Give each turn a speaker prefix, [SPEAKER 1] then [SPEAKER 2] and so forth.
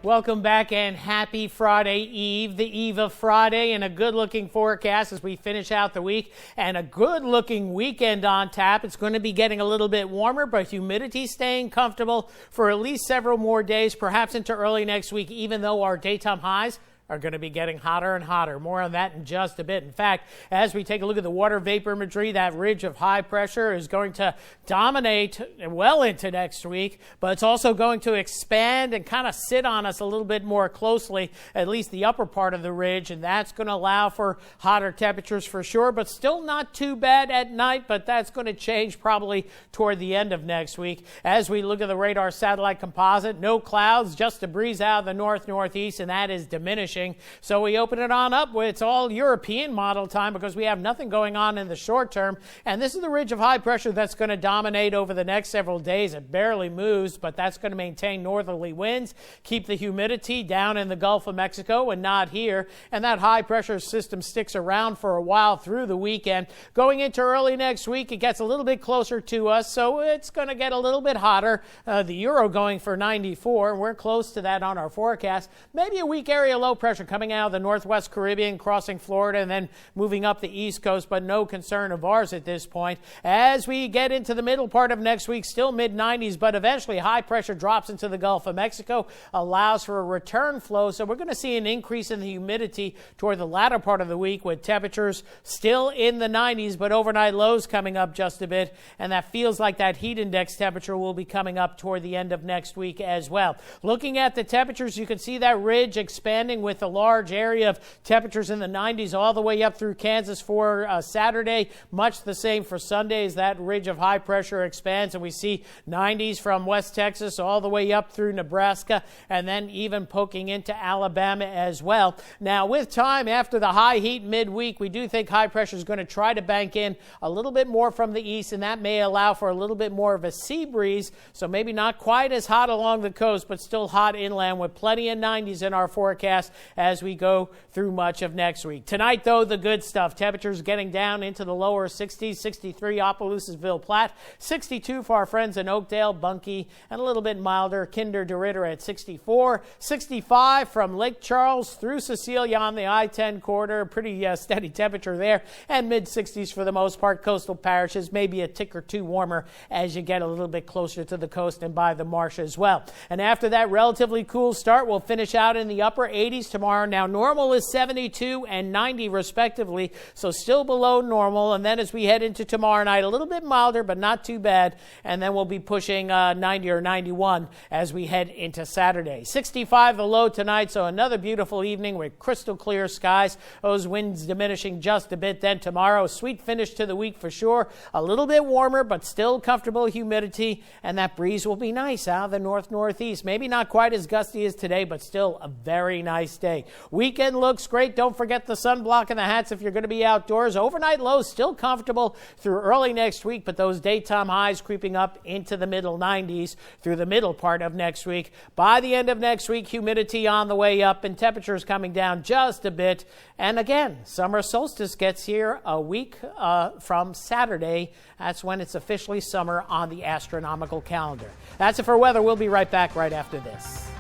[SPEAKER 1] Welcome back and happy Friday Eve, the eve of Friday, and a good-looking forecast as we finish out the week and a good-looking weekend on tap. It's going to be getting a little bit warmer, but humidity staying comfortable for at least several more days, perhaps into early next week, even though our daytime highs are going to be getting hotter and hotter. More on that in just a bit. In fact, as we take a look at the water vapor imagery, that ridge of high pressure is going to dominate well into next week, but it's also going to expand and kind of sit on us a little bit more closely, at least the upper part of the ridge, and that's going to allow for hotter temperatures for sure, but still not too bad at night, but that's going to change probably toward the end of next week. As we look at the radar satellite composite, no clouds, just a breeze out of the north-northeast, and that is diminishing. So we open it on up. It's all European model time because we have nothing going on in the short term. And this is the ridge of high pressure that's going to dominate over the next several days. It barely moves, but that's going to maintain northerly winds, keep the humidity down in the Gulf of Mexico and not here. And that high pressure system sticks around for a while through the weekend. Going into early next week, it gets a little bit closer to us, so it's going to get a little bit hotter. The euro going for 94. We're close to that on our forecast. Maybe a weak area low pressure coming out of the northwest Caribbean, crossing Florida, and then moving up the east coast, but no concern of ours at this point. As we get into the middle part of next week, still mid-90s, but eventually high pressure drops into the Gulf of Mexico, allows for a return flow. So we're going to see an increase in the humidity toward the latter part of the week with temperatures still in the 90s, but overnight lows coming up just a bit. And that feels like that heat index temperature will be coming up toward the end of next week as well. Looking at the temperatures, you can see that ridge expanding with a large area of temperatures in the 90s all the way up through Kansas for Saturday. Much the same for Sunday as that ridge of high pressure expands, and we see 90s from West Texas all the way up through Nebraska, and then even poking into Alabama as well. Now, with time after the high heat midweek, we do think high pressure is going to try to bank in a little bit more from the east, and that may allow for a little bit more of a sea breeze, so maybe not quite as hot along the coast, but still hot inland with plenty of 90s in our forecast as we go through much of next week. Tonight, though, the good stuff. Temperatures getting down into the lower 60s, 63 Opelousasville, Platte, 62 for our friends in Oakdale, Bunkie, and a little bit milder, Kinder, DeRidder at 64, 65 from Lake Charles through Cecilia on the I-10 corridor, pretty steady temperature there, and mid-60s for the most part. Coastal parishes, maybe a tick or two warmer as you get a little bit closer to the coast and by the marsh as well. And after that relatively cool start, we'll finish out in the upper 80s tomorrow. Now, normal is 72 and 90 respectively, so still below normal. And then as we head into tomorrow night, a little bit milder, but not too bad. And then we'll be pushing 90 or 91 as we head into Saturday. 65 the low tonight, so another beautiful evening with crystal clear skies. Those winds diminishing just a bit. Then tomorrow, sweet finish to the week for sure. A little bit warmer, but still comfortable humidity. And that breeze will be nice out of the north-northeast. Maybe not quite as gusty as today, but still a very nice day. Weekend looks great. Don't forget the sunblock and the hats if you're going to be outdoors. Overnight lows still comfortable through early next week, but those daytime highs creeping up into the middle 90s through the middle part of next week. By the end of next week, humidity on the way up and temperatures coming down just a bit. And again, summer solstice gets here a week from Saturday. That's when it's officially summer on the astronomical calendar. That's it for weather. We'll be right back right after this.